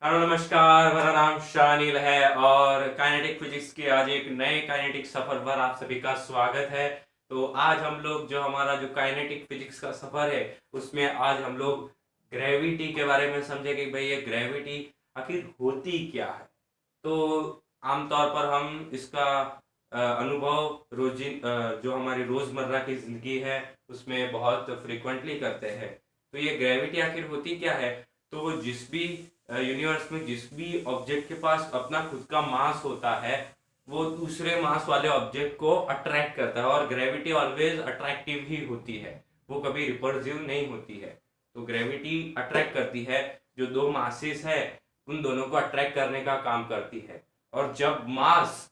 Hello नमस्कार, मेरा नाम शानिल है और काइनेटिक फिजिक्स के आज एक नए काइनेटिक सफर पर आप सभी का स्वागत है। तो आज हम लोग जो हमारा जो काइनेटिक फिजिक्स का सफर है उसमें आज हम लोग ग्रेविटी के बारे में समझेंगे कि भाई ये ग्रेविटी आखिर होती क्या है। तो आमतौर पर हम इसका अनुभव जो हमारी रोजमर्रा की जिंदगी है उसमें बहुत फ्रिक्वेंटली करते हैं। तो ये ग्रेविटी आखिर होती क्या है। तो जिस भी यूनिवर्स में जिस भी ऑब्जेक्ट के पास अपना खुद का मास होता है वो दूसरे मास वाले ऑब्जेक्ट को अट्रैक्ट करता है, और ग्रेविटी ऑलवेज अट्रैक्टिव ही होती है, वो कभी रिपल्सिव नहीं होती है। तो ग्रेविटी अट्रैक्ट करती है, जो दो मासेस है उन दोनों को अट्रैक्ट करने का काम करती है। और जब मास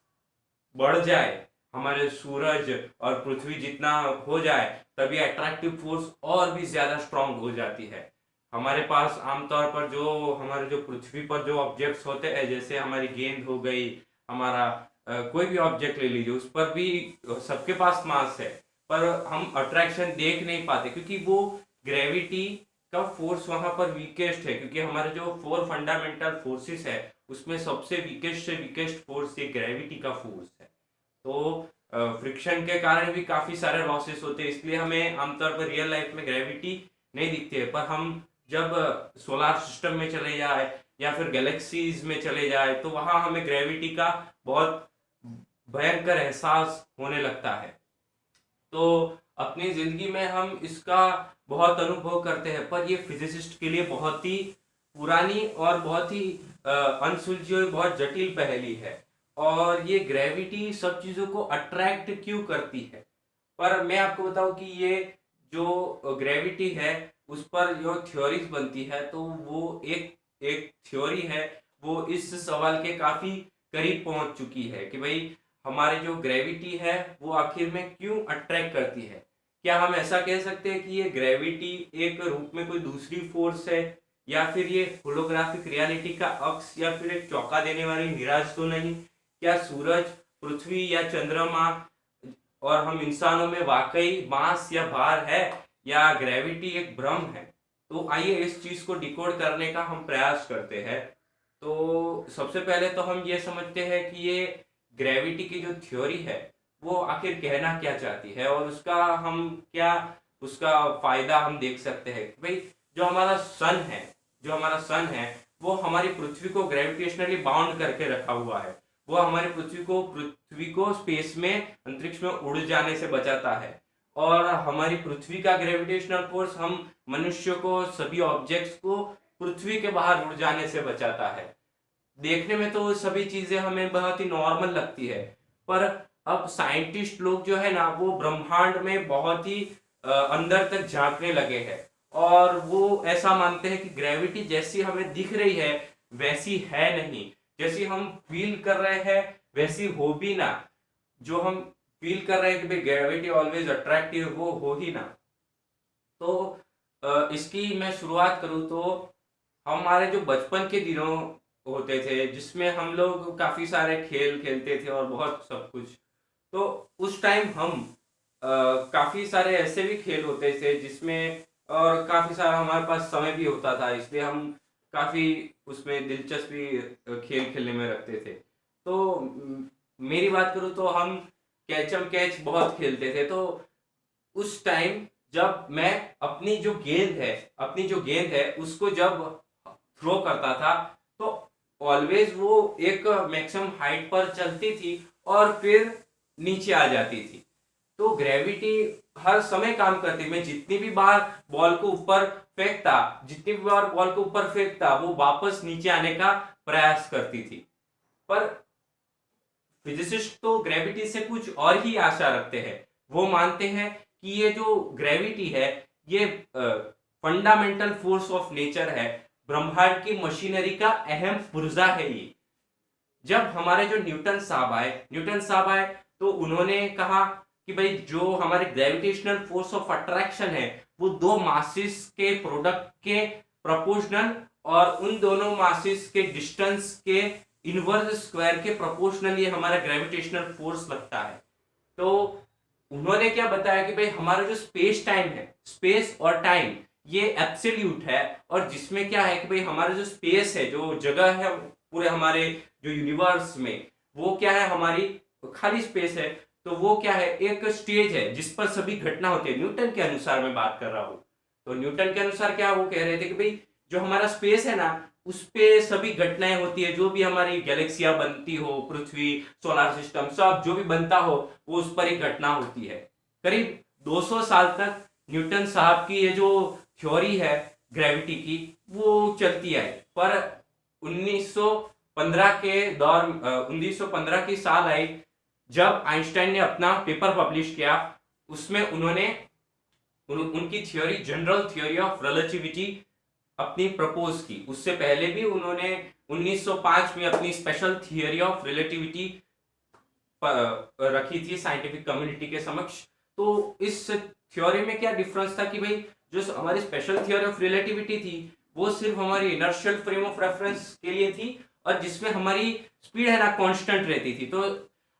बढ़ जाए, हमारे सूरज और पृथ्वी जितना हो जाए, तभी अट्रैक्टिव फोर्स और भी ज्यादा स्ट्रांग हो जाती है। हमारे पास आमतौर पर जो हमारे जो पृथ्वी पर जो ऑब्जेक्ट्स होते हैं, जैसे हमारी गेंद हो गई, हमारा कोई भी ऑब्जेक्ट ले लीजिए, उस पर भी सबके पास मास है, पर हम अट्रैक्शन देख नहीं पाते क्योंकि वो ग्रेविटी का फोर्स वहां पर वीकेस्ट है। क्योंकि हमारे जो फोर फंडामेंटल फोर्सेस है उसमें सबसे वीकेस्ट से वीकेस्ट फोर्स ये ग्रेविटी का फोर्स है। तो फ्रिक्शन के कारण भी काफी सारे लॉसेस होते हैं, इसलिए हमें आमतौर पर रियल लाइफ में ग्रेविटी नहीं दिखती है। पर हम जब सोलार सिस्टम में चले जाए या फिर गैलेक्सीज में चले जाए तो वहां हमें ग्रेविटी का बहुत भयंकर एहसास होने लगता है। तो अपनी जिंदगी में हम इसका बहुत अनुभव करते हैं, पर ये फिजिसिस्ट के लिए बहुत ही पुरानी और बहुत ही अनसुलझी हुई बहुत जटिल पहेली है। और ये ग्रेविटी सब चीजों को अट्रैक्ट क्यों करती है। पर मैं आपको बताऊं कि ये जो ग्रेविटी है उस पर जो थ्योरीज बनती है, तो वो एक एक थ्योरी है वो इस सवाल के काफी करीब पहुंच चुकी है कि भाई हमारे जो ग्रेविटी है वो आखिर में क्यों अट्रैक्ट करती है। क्या हम ऐसा कह सकते हैं कि ये ग्रेविटी एक रूप में कोई दूसरी फोर्स है, या फिर ये होलोग्राफिक रियलिटी का अक्स, या फिर एक चौंका देने वाली मिराज तो नहीं। क्या सूरज, पृथ्वी या चंद्रमा और हम इंसानों में वाकई मास या भार है, या ग्रेविटी एक भ्रम है। तो आइए इस चीज को डिकोड करने का हम प्रयास करते हैं। तो सबसे पहले तो हम ये समझते हैं कि ये ग्रेविटी की जो थ्योरी है वो आखिर कहना क्या चाहती है, और उसका हम क्या उसका फायदा हम देख सकते हैं कि भाई जो हमारा सन है वो हमारी पृथ्वी को ग्रेविटेशनली बाउंड करके रखा हुआ है। वो हमारी पृथ्वी को स्पेस में, अंतरिक्ष में उड़ जाने से बचाता है। और हमारी पृथ्वी का ग्रेविटेशनल फोर्स हम मनुष्य को, सभी ऑब्जेक्ट्स को पृथ्वी के बाहर उड़ जाने से बचाता है। देखने में तो सभी चीजें हमें बहुत ही नॉर्मल लगती है, पर अब साइंटिस्ट लोग जो है ना वो ब्रह्मांड में बहुत ही अंदर तक झांकने लगे हैं, और वो ऐसा मानते हैं कि ग्रेविटी जैसी हमें दिख रही है वैसी है नहीं, जैसी हम फील कर रहे हैं वैसी हो भी ना। जो हम फील कर रहे हैं कि भाई ग्रेविटी ऑलवेज अट्रैक्टिव, वो हो ही ना। तो इसकी मैं शुरुआत करूँ तो हमारे जो बचपन के दिनों होते थे जिसमें हम लोग काफी सारे खेल खेलते थे और बहुत सब कुछ, तो उस टाइम हम काफी सारे ऐसे भी खेल होते थे जिसमें, और काफी सारा हमारे पास समय भी होता था, इसलिए हम काफी उसमें दिलचस्पी खेल खेलने में रखते थे। तो मेरी बात करूँ तो हम कैचम कैच बहुत खेलते थे। तो उस टाइम जब मैं अपनी जो गेंद है उसको जब थ्रो करता था, तो ऑलवेज वो एक मैक्सिमम हाइट पर चलती थी और फिर नीचे आ जाती थी। तो ग्रेविटी हर समय काम करती, मैं जितनी भी बार बॉल को ऊपर फेंकता वो वापस नीचे आने का प्रयास करती थी। पर फिजिसिस्ट तो ग्रेविटी से कुछ और ही आशा रखते हैं। वो मानते हैं कि ये जो ग्रेविटी है ये फंडामेंटल फोर्स ऑफ नेचर है, ब्रह्मांड की मशीनरी का अहम पुर्जा है ये। जब हमारे जो न्यूटन साहब आए तो उन्होंने कहा कि भाई जो हमारे ग्रेविटेशनल फोर्स ऑफ अट्रैक्शन है वो दो मासेस के प्रोडक्ट के प्रोपोर्शनल, और उन दोनों मासेस के डिस्टेंस के इनवर्स स्क्वायर के प्रोपोर्शनल ये हमारा ग्रेविटेशनल फोर्स लगता है। तो उन्होंने क्या बताया कि भाई हमारा जो स्पेस टाइम है, स्पेस और टाइम, ये एब्सोल्यूट है, और जिसमें क्या है कि भाई हमारा जो स्पेस है, जो जगह है पूरे हमारे जो यूनिवर्स में, वो क्या है, हमारी खाली स्पेस है। तो वो क्या है, एक स्टेज है जिस पर सभी घटना होती है, न्यूटन के अनुसार मैं बात कर रहा हूं। तो न्यूटन के अनुसार क्या वो कह रहे थे कि भाई जो हमारा स्पेस है ना, उस पे सभी घटनाएं होती है, जो भी हमारी गैलेक्सियां बनती हो, पृथ्वी, सोलर सिस्टम, सब जो भी बनता हो वो उस पर ही घटना होती है। करीब 200 साल तक न्यूटन साहब की ये जो थ्योरी है ग्रेविटी की, वो चलती आई। पर 1915 के दौर 1915 की साल आई जब आइंस्टाइन ने अपना पेपर पब्लिश किया। उसमें उन्होंने उनकी theory, general theory of relativity अपनी प्रपोज की। उससे पहले भी उन्होंने 1905 में अपनी स्पेशल थियरी ऑफ रिलेटिविटी रखी थी साइंटिफिक कम्युनिटी के समक्ष। तो इस थ्योरी में क्या डिफरेंस था कि भाई जो हमारी स्पेशल थियरी ऑफ रिलेटिविटी थी वो सिर्फ हमारी इनर्शियल फ्रेम ऑफ रेफरेंस के लिए थी, और जिसमें हमारी स्पीड है ना कांस्टेंट रहती थी। तो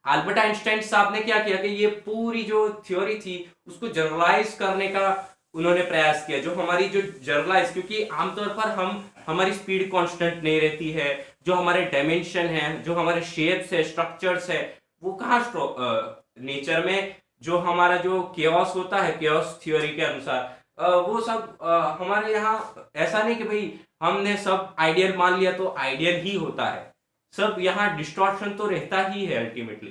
अल्बर्ट आइंस्टाइन साहब ने क्या किया कि ये पूरी जो थ्योरी थी उसको जनरलाइज करने का उन्होंने प्रयास किया। जो हमारी जो जनरलाइज, क्योंकि आमतौर पर हमारी स्पीड कांस्टेंट नहीं रहती है, जो हमारे डायमेंशन है, जो हमारे शेप्स है, स्ट्रक्चर्स है, वो कहाँ नेचर में जो हमारा जो केओस होता है, केओस थ्योरी के अनुसार वो सब हमारे यहाँ ऐसा नहीं कि भाई हमने सब आइडियल मान लिया तो आइडियल ही होता है, सब यहाँ डिस्टॉर्शन तो रहता ही है अल्टीमेटली।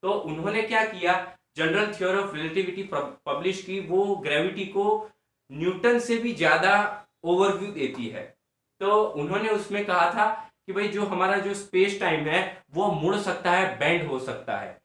तो उन्होंने क्या किया, general theory of relativity publish की। वो ग्रेविटी को न्यूटन से भी ज्यादा ओवरव्यू देती है। तो उन्होंने उसमें कहा था कि भाई जो हमारा जो स्पेस टाइम है वो मुड़ सकता है, बेंड हो सकता है।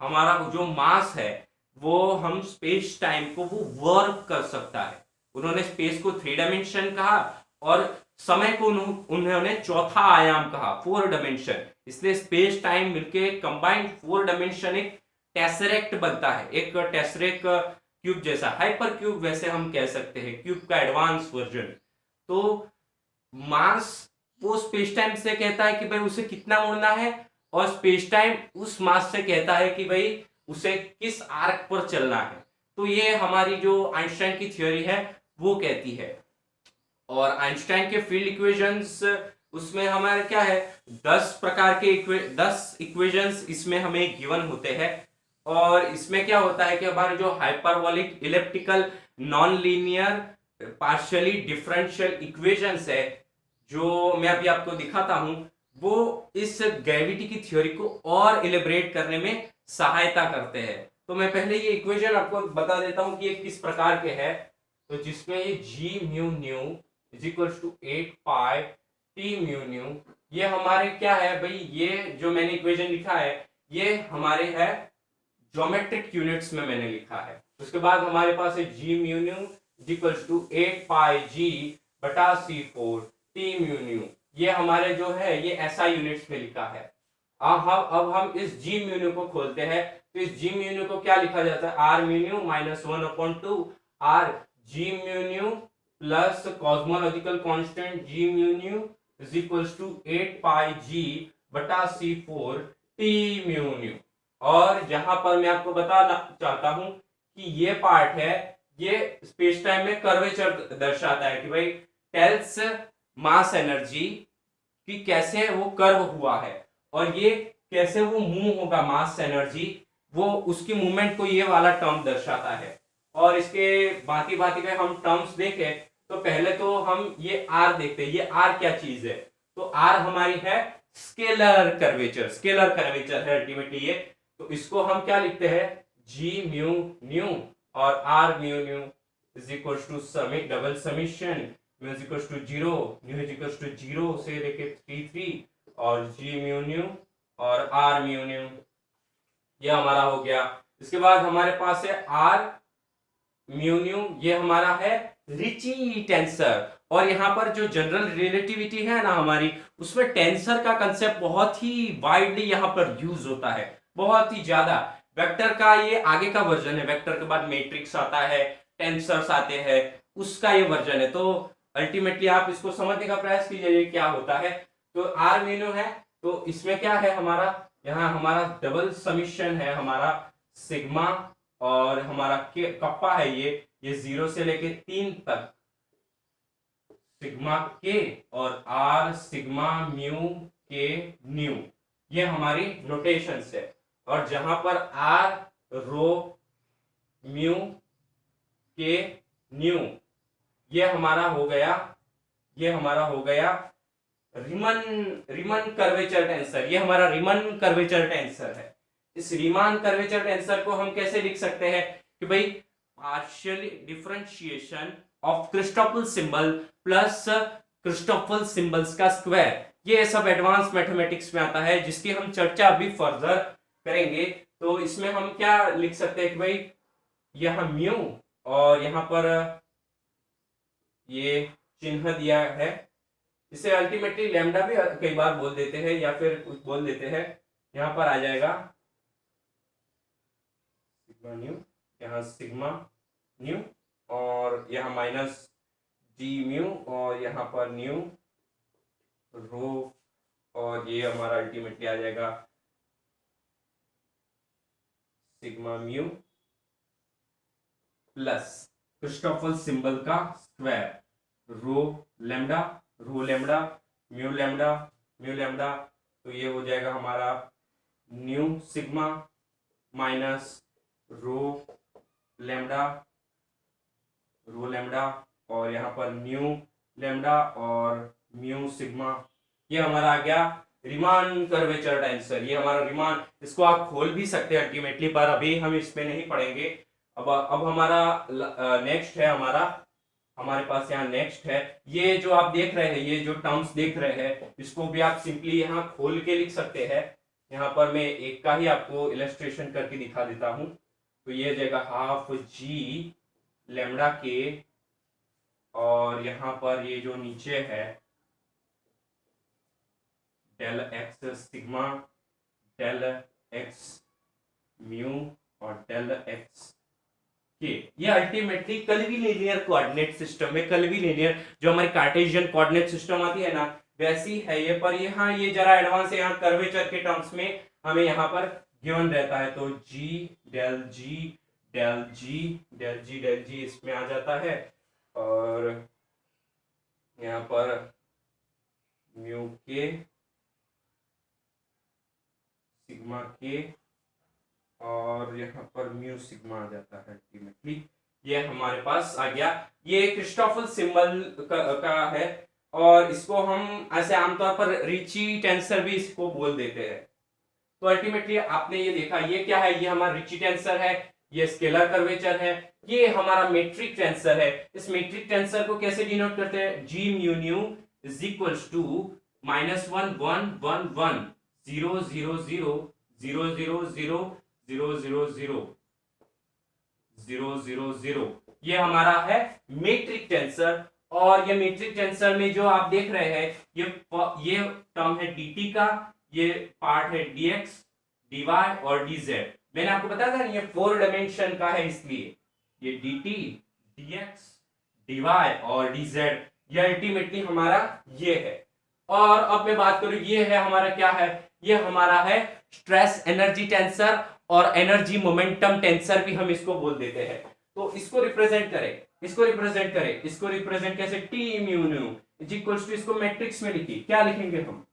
हमारा जो मास है वो हम स्पेस टाइम को वो वर्क कर सकता है। उन्होंने स्पेस को 3 डायमेंशन कहा और समय को उन्होंने चौथा आयाम कहा, 4 डायमेंशन। इसलिए स्पेस टाइम मिलके कंबाइंड 4 डायमेंशन एक टेसरेक्ट बनता है, एक टेसरेक्ट क्यूब जैसा, हाइपर क्यूब वैसे हम कह सकते हैं, क्यूब का एडवांस वर्जन। तो मास वो स्पेस टाइम से कहता है कि भाई उसे कितना मुड़ना है, और स्पेस टाइम उस मास से कहता है कि भाई उसे किस आर्क पर चलना है। तो ये हमारी जो आइंस्टाइन की थ्योरी है वो कहती है। और आइंस्टाइन के फील्ड इक्वेशंस, उसमें हमारे क्या है, 10 प्रकार के 10 इक्वेशंस इसमें हमें गिवन होते हैं। और इसमें क्या होता है कि हमारे जो hyperbolic elliptical non linear partially differential equations है, जो मैं अभी आपको दिखाता हूं, वो इस ग्रेविटी की थ्योरी को और एलिब्रेट करने में सहायता करते हैं। तो मैं पहले ये इक्वेशन आपको बता देता हूं कि ये किस प्रकार के है। तो जिसमें ये G mu nu is equals to 8 pi T mu nu, ये हमारे क्या है भाई, ये जो मैंने इक्वेशन लिखा है ये हमारे है ज्योमेट्रिक यूनिट्स में मैंने लिखा है। उसके बाद हमारे पास है G mu nu is equals to 8 pi जी बटा C4 टी म्यू न्यू, ये हमारे जो है ये SI यूनिट्स में लिखा है। अब हम इस जी म्यू न्यू को खोलते हैं। तो इस जी म्यू न्यू को क्या लिखा जाता है, R mu nu minus 1/2 R g mu nu plus cosmological constant g mu nu is equals to 8 pi जी बटा C4 टी म्यू न्यू। और जहां पर मैं आपको बताना चाहता हूं कि ये पार्ट है, ये स्पेस टाइम में कर्वेचर दर्शाता है कि भाई टेल्स मास एनर्जी कि कैसे वो कर्व हुआ है, और ये कैसे वो मूव होगा मास एनर्जी, वो उसकी मूवमेंट को ये वाला टर्म दर्शाता है। और इसके बाकी बाकी के हम टर्म्स देखें तो पहले तो हम ये आर देखते हैं, ये आर क्या चीज है। तो आर हमारी है स्केलर कर्वेचर, स्केलर कर्वेचर है अल्टीमेटली ये। तो इसको हम क्या लिखते हैं, जी म्यू न्यू और R mu nu is equals to double summation mu is equals to 0, nu is equals to 0 से लेके 3 और जी म्यू न्यू और आर म्यू न्यू, ये हमारा हो गया। इसके बाद हमारे पास है आर म्यू न्यू, ये हमारा है रिची टेंसर। और यहाँ पर जो जनरल रिलेटिविटी है ना हमारी, उसमें टेंसर का कंसेप्ट बहुत ही वाइडली यहाँ पर यूज होता है, बहुत ही ज्यादा। वेक्टर का ये आगे का वर्जन है, वेक्टर के बाद मैट्रिक्स आता है, टेंसर्स आते हैं, उसका ये वर्जन है। तो अल्टीमेटली आप इसको समझने का प्रयास कीजिए क्या होता है। तो आर म्यू है, तो इसमें क्या है हमारा, यहाँ हमारा डबल समीशन है हमारा सिग्मा, और हमारा कप्पा है ये 0 से लेके 3 तक सिग्मा के और आर सिग्मा म्यू के न्यू, ये हमारी नोटेशन है। और जहां पर आर रो म्यू के न्यू, ये हमारा हो गया रिमन रिमन कर्वेचर टेंसर। ये हमारा रिमन कर्वेचर टेंसर है। इस रीमान कर्वेचर टेंसर को हम कैसे लिख सकते हैं कि भाई partial differentiation of Christoffel symbol plus Christoffel symbols का स्क्वायर। ये सब एडवांस मैथमेटिक्स में आता है, जिसकी हम चर्चा अभी फर्दर करेंगे। तो इसमें हम क्या लिख सकते हैं कि भाई यह म्यू और यहां पर ये चिन्ह दिया है, इसे अल्टीमेटली लैम्डा भी कई बार बोल देते हैं या फिर कुछ बोल देते हैं। यहां पर आ जाएगा सिग्मा न्यू, यहाँ सिग्मा न्यू और यहाँ माइनस जी म्यू और यहाँ पर न्यू रो, और ये हमारा अल्टीमेटली आ जाएगा sigma mu plus Christoffel symbol का square rho lambda mu lambda. तो ये हो जाएगा हमारा new sigma minus rho lambda और यहाँ पर न्यू लैम्डा और म्यू सिग्मा। ये हमारा आ गया रीमान कर्वेचर टेंसर। ये हमारा रीमान, इसको आप खोल भी सकते हैं अल्टीमेटली, पर अभी हम इसमें नहीं पढ़ेंगे। अब हमारा नेक्स्ट है, हमारे पास यहाँ नेक्स्ट है, ये जो आप देख रहे हैं, ये जो टर्म्स देख रहे हैं, इसको भी आप सिंपली यहाँ खोल के लिख सकते हैं। यहाँ पर मैं एक का ही आपको इलस्ट्रेशन करके दिखा देता हूँ। तो ये जाएगा हाफ जी लैम्डा के, और यहाँ पर ये जो नीचे है del x sigma del x mu और डेल एक्स के। ये अल्टीमेटली कर्वीलिनियर कोऑर्डिनेट सिस्टम है। कर्वीलिनियर जो हमारी कार्टेशियन कोऑर्डिनेट सिस्टम आती है ना, वैसी है ये, पर यहाँ ये जरा एडवांस है। यहाँ कर्वेचर के टर्म्स में हमें यहाँ पर गिवन रहता है। तो जी डेल जी डेल जी डेल जी डेल जी इसमें आ जाता है, और यहाँ पर म्यू के सिग्मा के और यहाँ पर म्यू सिग्मा आ जाता है अल्टीमेटली। ये हमारे पास आ गया। ये क्रिस्टोफल सिंबल का है, और इसको हम ऐसे आमतौर पर रिची टेंसर भी इसको बोल देते हैं। तो अल्टीमेटली आपने ये देखा, ये क्या है, ये हमारा रिची टेंसर है, ये स्केलर कर्वेचर है, ये हमारा मेट्रिक टेंसर है। इस मेट्रिक टेंसर को कैसे डिनोट करते हैं, जी mu nu is equals to -1 1 1 1 0 0 0 0 0 0 0 0 0 0 0 0। ये हमारा है मेट्रिक टेंसर। और ये मेट्रिक टेंसर में जो आप देख रहे हैं, ये टर्म है dt का, ये पार्ट है dx dy और dz। मैंने आपको बताया था ये 4 डायमेंशन का है, इसलिए ये dt dx dy और dz ये अल्टीमेटली हमारा ये है। और अब मैं बात करूं, ये है हमारा क्या है, ये हमारा है स्ट्रेस एनर्जी टेंसर और एनर्जी मोमेंटम टेंसर भी हम इसको बोल देते हैं। तो इसको रिप्रेजेंट करें, इसको रिप्रेजेंट कैसे, T mu nu is equals to, इसको मैट्रिक्स में लिखिए, क्या लिखेंगे हम,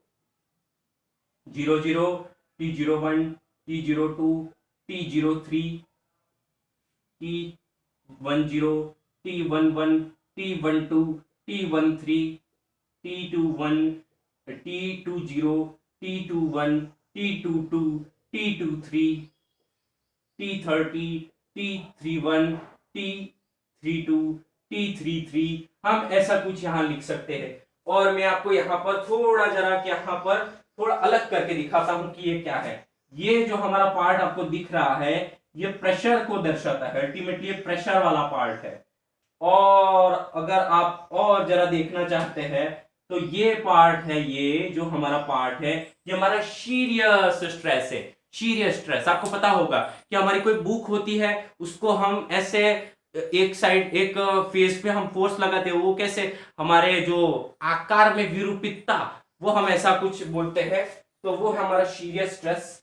0 0 T01 T02 T03 T10 T11 T12 T13 T21 T20 T21 T22 T23 T30 T31 T32 T33, हम ऐसा कुछ यहाँ लिख सकते हैं। और मैं आपको यहाँ पर थोड़ा अलग करके दिखाता हूं कि ये क्या है। ये जो हमारा पार्ट आपको दिख रहा है, ये प्रेशर को दर्शाता है, अल्टीमेटली ये प्रेशर वाला पार्ट है। और अगर आप और जरा देखना चाहते हैं तो ये पार्ट है, ये जो हमारा पार्ट है, ये हमारा शीरियस स्ट्रेस है। शीरियस स्ट्रेस आपको पता होगा कि हमारी कोई बुक होती है, उसको हम ऐसे एक साइड एक फेस पे हम फोर्स लगाते हैं, वो कैसे हमारे जो आकार में विरूपितता, वो हम ऐसा कुछ बोलते हैं, तो वो है हमारा शीरियस स्ट्रेस।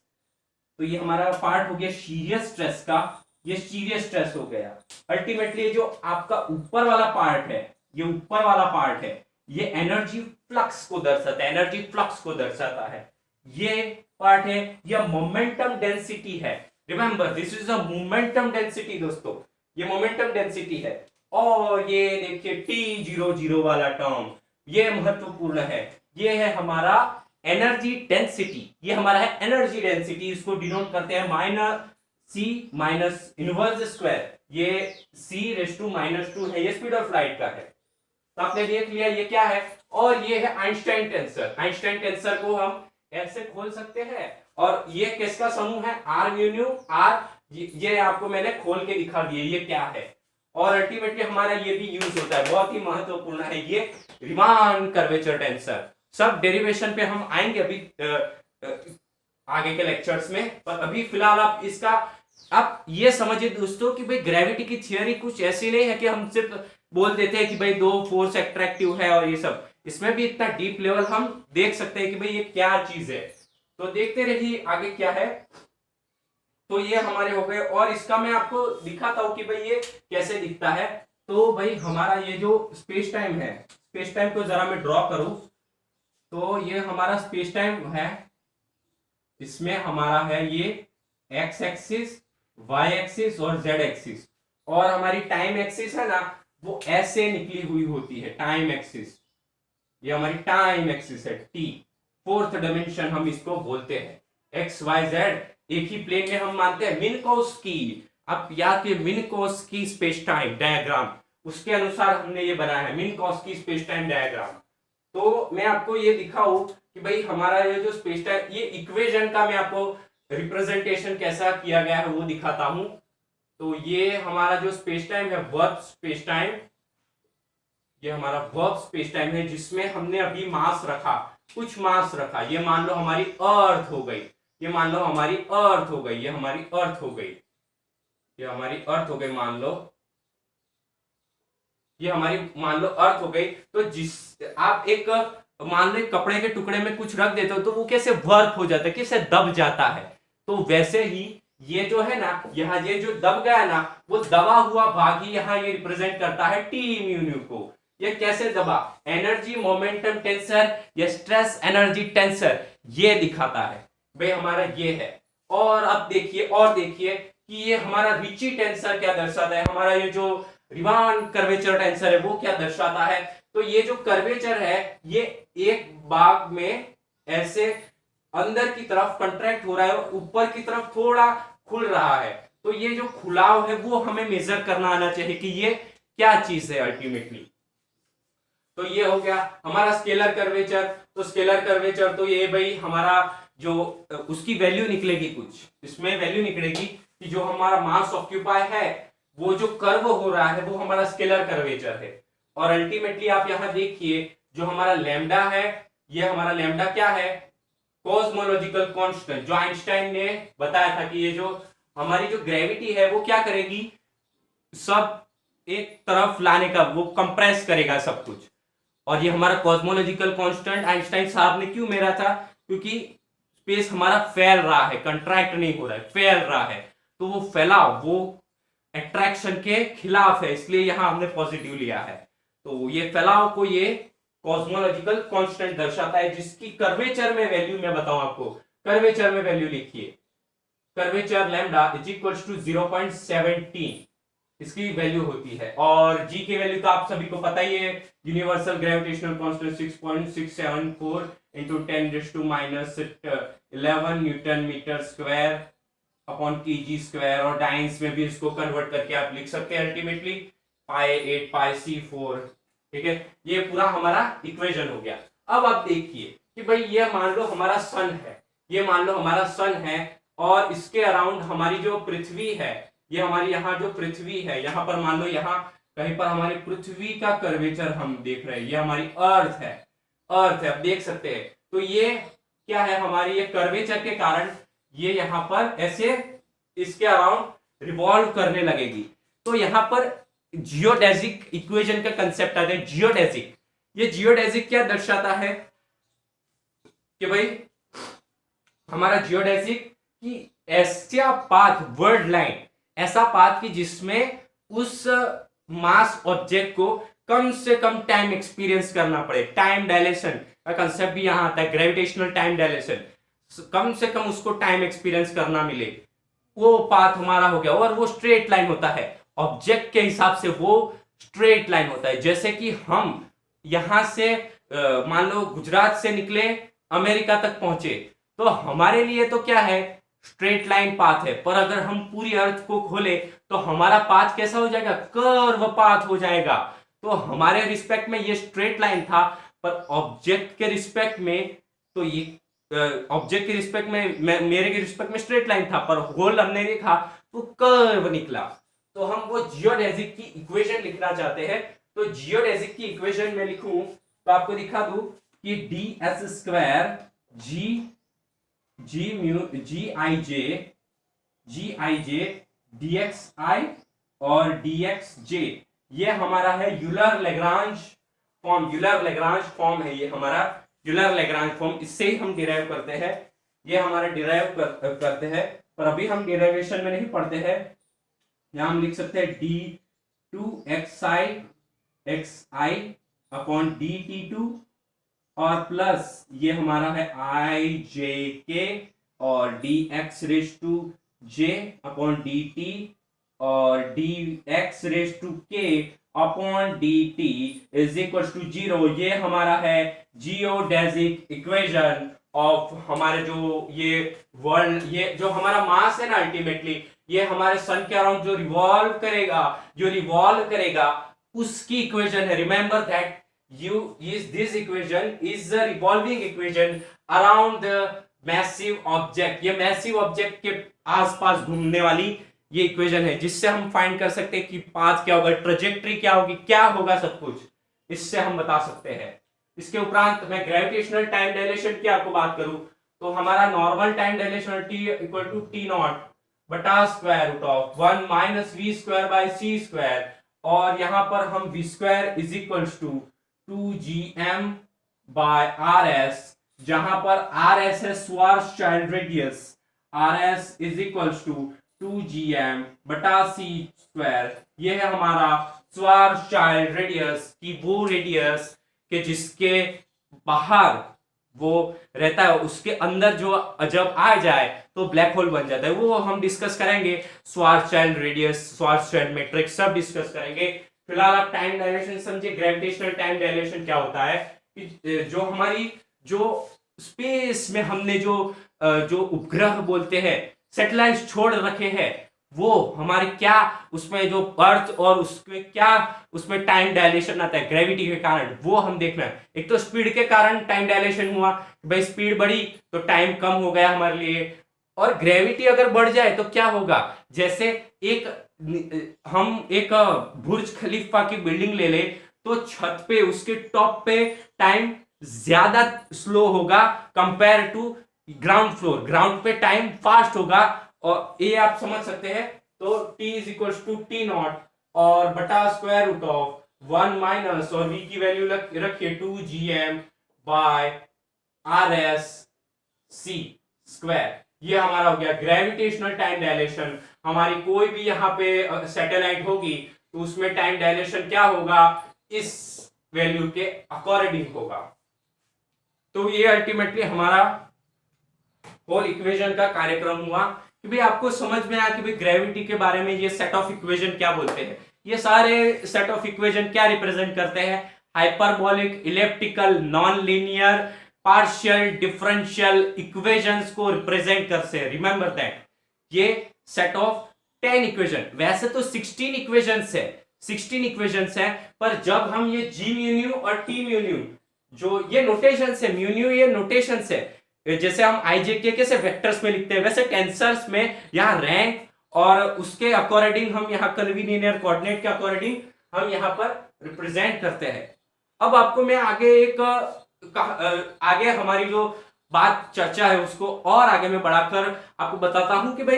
तो ये हमारा पार्ट हो गया शीरियस स्ट्रेस का, ये शीरियस स्ट्रेस हो गया। अल्टीमेटली जो आपका ऊपर वाला पार्ट है, ये ऊपर वाला पार्ट है, ये एनर्जी फ्लक्स को दर्शाता है, एनर्जी फ्लक्स को दर्शाता है। ये पार्ट है, यह मोमेंटम डेंसिटी है। Remember this is a momentum density दोस्तों, ये मोमेंटम डेंसिटी है। और ये देखिए T00 वाला टर्म, ये महत्वपूर्ण है, ये है हमारा एनर्जी डेंसिटी, ये हमारा है एनर्जी डेंसिटी। इसको डिनोट करते हैं minus C minus inverse square, ये C⁻⁻² है, ये स्पीड ऑफ लाइट का है। तो आपने देख लिया ये क्या है, और ये है आइंस्टाइन टेंसर। आइंस्टाइन टेंसर को हम ऐसे खोल सकते हैं, और ये किसका समूह है, आर म्यू आर, ये आपको मैंने खोल के दिखा दिया ये क्या है। और अल्टीमेटली हमारा ये भी यूज होता है, बहुत ही महत्वपूर्ण है ये रीमान कर्वेचर टेंसर। सब डेरिवेशन पे हम आएंगे अभी आगे के लेक्चर्स में, पर अभी फिलहाल आप इसका आप ये समझिए दोस्तों कि भाई ग्रेविटी की थियरी कुछ ऐसी नहीं है कि हम सिर्फ बोल देते हैं कि भाई दो फोर्स अट्रैक्टिव है और ये सब, इसमें भी इतना डीप लेवल हम देख सकते हैं कि भाई ये क्या चीज है। तो देखते रहिए आगे क्या है। तो ये हमारे हो गए, और इसका मैं आपको दिखाता हूं कि भाई ये कैसे दिखता है। तो भाई हमारा ये जो स्पेस टाइम है, स्पेस टाइम को जरा मैं ड्रॉ करूं, तो ये हमारा स्पेस टाइम है, इसमें हमारा है ये एक्स एक्सिस, वाई एक्सिस और जेड एक्सिस, और हमारी टाइम एक्सिस है ना वो ऐसे निकली हुई होती है, टाइम एक्सिस, ये हमारी टाइम एक्सिस है, टी, फोर्थ डायमेंशन हम इसको बोलते हैं। एक्स वाई जेड एक ही प्लेन में हम मानते हैं। मिन्कोव्स्की, अब याद के मिन्कोव्स्की स्पेस टाइम डायग्राम, उसके अनुसार हमने ये बनाया है मिन्कोव्स्की स्पेस टाइम डायग्राम। तो मैं आपको ये दिखाऊं कि भाई हमारा ये जो स्पेस टाइम, ये इक्वेशन का मैं आपको रिप्रेजेंटेशन कैसा किया गया है वो दिखाता हूं। तो ये हमारा जो स्पेस टाइम है वर्ब स्पेस टाइम, ये हमारा वर्ब स्पेस टाइम है जिसमें हमने अभी मास रखा, कुछ मास रखा, ये मान लो हमारी अर्थ हो गई, ये मान लो हमारी अर्थ हो गई, ये हमारी अर्थ हो गई, ये हमारी अर्थ हो गई, मान लो ये हमारी मान लो अर्थ हो गई। तो जिस आप एक मान लो कपड़े के टुकड़े में कुछ रख देते हो तो वो कैसे वर्क हो जाता है, कैसे दब जाता है। तो वैसे ही ये जो है ना, यहाँ ये जो दब गया ना, वो दबा हुआ भाग ही यहाँ ये रिप्रेजेंट करता है टी म्यू को। ये कैसे दबा, एनर्जी मोमेंटम टेंसर या स्ट्रेस एनर्जी टेंसर ये दिखाता है भाई हमारा ये है। और अब देखिए, और देखिए कि ये हमारा रिची टेंसर क्या दर्शाता है, हमारा ये जो रीमान कर्वेचर टेंसर है वो क्या दर्शाता है। तो ये जो कर्वेचर है ये एक भाग में ऐसे अंदर की तरफ कंट्रैक्ट हो रहा है, ऊपर की तरफ थोड़ा खुल रहा है। तो ये जो खुलाव है वो हमें मेजर करना आना चाहिए कि ये क्या चीज है अल्टीमेटली। तो ये हो गया हमारा स्केलर कर्वेचर। तो स्केलर कर्वेचर तो ये भाई हमारा जो उसकी वैल्यू निकलेगी, कुछ इसमें वैल्यू निकलेगी कि जो हमारा मास ऑक्यूपाई है वो जो कर्व हो रहा है वो हमारा स्केलर कर्वेचर है। और अल्टीमेटली आप यहां देखिए जो हमारा लैम्डा है, ये हमारा लैम्डा क्या है, कॉस्मोलॉजिकल कांस्टेंट, जो आइंस्टाइन ने बताया था कि ये जो हमारी जो ग्रेविटी है वो क्या करेगी, सब एक तरफ लाने का, वो कंप्रेस करेगा सब कुछ। और ये हमारा कॉस्मोलॉजिकल कांस्टेंट आइंस्टाइन साहब ने क्यों मेरा था, क्योंकि स्पेस हमारा फैल रहा है, कंट्रैक्ट नहीं हो रहा है, फैल रहा है। तो वो फैलाव वो अट्रैक्शन के खिलाफ है, इसलिए यहां हमने पॉजिटिव लिया है। तो ये फैलाव को ये कॉस्मोलॉजिकल कांस्टेंट दर्शाता है, जिसकी कर्वेचर में वैल्यू मैं बताऊं आपको, कर्वेचर में वैल्यू लिखिए, curvature lambda is equals to 0.17 इसकी वैल्यू होती है। और जी की वैल्यू तो आप सभी को पता ही है, universal gravitational constant 6.674 into 10⁻11 newton metre square upon kg square. और डाइंस में भी इसको कन्वर्ट करके आप लिख सकते हैं अल्टीमेटली π8πc4। ठीक है, ये पूरा हमारा इक्वेशन हो गया। अब आप देखिए कि भाई ये मान लो हमारा सन है, ये मान लो हमारा सन है, और इसके अराउंड हमारी जो पृथ्वी है, ये हमारी यहाँ जो पृथ्वी है, यहाँ पर मान लो यहाँ कहीं पर हमारी पृथ्वी का कर्वेचर हम देख रहे हैं, ये हमारी अर्थ है, अर्थ है, आप देख सकते हैं। तो ये क्या है, हमारी ये कर्वेचर के कारण ये यहाँ पर ऐसे इसके अराउंड रिवॉल्व करने लगेगी। तो यहाँ पर जियोडेजिक इक्वेशन का कंसेप्ट आता है, जियोडेजिक। ये जियोडेजिक क्या दर्शाता है कि भाई हमारा जियोडेजिक कि ऐसा पाथ, वर्ड लाइन, ऐसा पाथ कि जिसमें उस मास ऑब्जेक्ट को कम से कम टाइम एक्सपीरियंस करना पड़े। टाइम डायलेशन का कंसेप्ट भी यहां आता है, ग्रेविटेशनल टाइम डायलेशन, कम से कम उसको टाइम एक्सपीरियंस करना मिले, वो पाथ हमारा हो गया। और वो स्ट्रेट लाइन होता है, ऑब्जेक्ट के हिसाब से वो स्ट्रेट लाइन होता है। जैसे कि हम यहां से मान लो गुजरात से निकले, अमेरिका तक पहुंचे, तो हमारे लिए तो क्या है, स्ट्रेट लाइन पाथ है। पर अगर हम पूरी अर्थ को खोले तो हमारा पाथ कैसा हो जाएगा, कर्व पाथ हो जाएगा। तो हमारे रिस्पेक्ट में ये स्ट्रेट लाइन था, पर ऑब्जेक्ट के रिस्पेक्ट में तो ये ऑब्जेक्ट के रिस्पेक्ट में मेरे के रिस्पेक्ट में स्ट्रेट लाइन था, पर होल हमने देखा तो कर्व निकला। तो हम वो जियोडेसिक की इक्वेशन लिखना चाहते हैं। तो जियोडेसिक की इक्वेशन में लिखूं तो आपको दिखा दूं कि डी एस स्क्वायर जी आई जे डी एक्स आई और डी एक्स जे, ये हमारा है Euler Lagrange form. Euler Lagrange form है ये हमारा, यूलर लेग्रांज फॉर्म, इससे ही हम डिराइव करते हैं। ये हमारे डिराइव करते हैं, पर अभी हम डिराइवेशन में नहीं पढ़ते हैं। यहां हम लिख सकते हैं d two x i upon d t two और प्लस ये हमारा है आई जे के और d x raise to j upon d t और d x raise to k upon d t is equal to 0। ये हमारा है geodesic equation of हमारे जो ये वर्ल्ड, ये जो हमारा मास है ना, अल्टीमेटली ये हमारे सन के अराउंड जो रिवॉल्व करेगा उसकी इक्वेशन है। Remember that this equation is the revolving equation around the massive object। ये मैसिव ऑब्जेक्ट के आसपास घूमने वाली ये इक्वेशन है, जिससे हम फाइंड कर सकते हैं कि पाथ क्या होगा, ट्रेजेक्टरी क्या होगी, क्या होगा, सब कुछ इससे हम बता सकते हैं। इसके उपरांत मैं ग्रेविटेशनल टाइम डायलेशन की आपको बात करूं तो हमारा normal time dilation t equal to T naught बटा square root of 1 minus V square by C square, और यहां पर हम V square is equal to 2gm by RS, जहां पर RS है Schwarzschild radius, RS is equal to 2gm बटा c square. ये है हमारा श्वार्ज़चाइल्ड रेडियस की वो रेडियस के जिसके बाहर वो रहता है, उसके अंदर जो जब आ जाए तो ब्लैक होल बन जाता है। वो हम डिस्कस करेंगे, श्वार्ज़चाइल्ड रेडियस, श्वार्ज़चाइल्ड मैट्रिक्स सब डिस्कस करेंगे। फिलहाल आप टाइम डायलेशन समझे। ग्रेविटेशनल टाइम डायलेशन क्या होता है कि जो हमारी जो स्पेस में हमने जो उपग्रह बोलते हैं, सैटेलाइट छोड़ रखे हैं, वो हमारे क्या उसमें जो अर्थ और उसमें क्या उसमें टाइम डायलेशन आता है ग्रेविटी के कारण, वो हम देखना है। एक तो स्पीड के कारण टाइम डायलेशन हुआ, भाई स्पीड बढ़ी तो टाइम कम हो गया हमारे लिए, और ग्रेविटी अगर बढ़ जाए तो क्या होगा, जैसे हम एक बुर्ज खलीफा की बिल्डिंग ले ले तो छत पे उसके टॉप पे टाइम ज्यादा स्लो होगा compare to ground floor, ground पे टाइम फास्ट होगा, और ये आप समझ सकते हैं। तो t is equal to T naught और बटा स्क्वायर रूट ऑफ 1 माइनस और v की वैल्यू रखिए 2gm by RS c square. ये हमारा हो गया ग्रेविटेशनल टाइम डायलेशन। हमारी कोई भी यहाँ पे सैटेलाइट होगी तो उसमें टाइम डायलेशन क्या होगा, इस वैल्यू के अकॉर्डिंग होगा। तो ये अल्टीमेटली हमारा होल इक्वेशन का कार्यक्रम हुआ कि भाई आपको समझ में आया कि भाई ग्रेविटी के बारे में ये सेट ऑफ इक्वेशन क्या बोलते हैं। ये सारे सेट ऑफ इक्वेशन क्या रिप्रेजेंट करते हैं, hyperbolic, elliptical, non linear, partial differential equations को रिप्रेजेंट करते हैं। रिमेंबर दैट ये सेट ऑफ 10 इक्वेशन, वैसे तो 16 इक्वेशंस है, 16 इक्वेशंस है, पर जब हम ये जी म्यू न्यू और टी म्यू न्यू जो ये नोटेशंस है, म्यू न्यू ये नोटेशंस है, जैसे हम आईजेके कैसे वेक्टर्स में लिखते हैं वैसे टेंसर्स में यहाँ रैंक और उसके अकॉर्डिंग हम यहाँ कर्वीलिनियर कोऑर्डिनेट के अकॉर्डिंग हम यहाँ पर रिप्रेजेंट करते हैं। अब आपको मैं आगे हमारी जो बात चर्चा है उसको और आगे में बढ़ाकर आपको बताता हूं कि भाई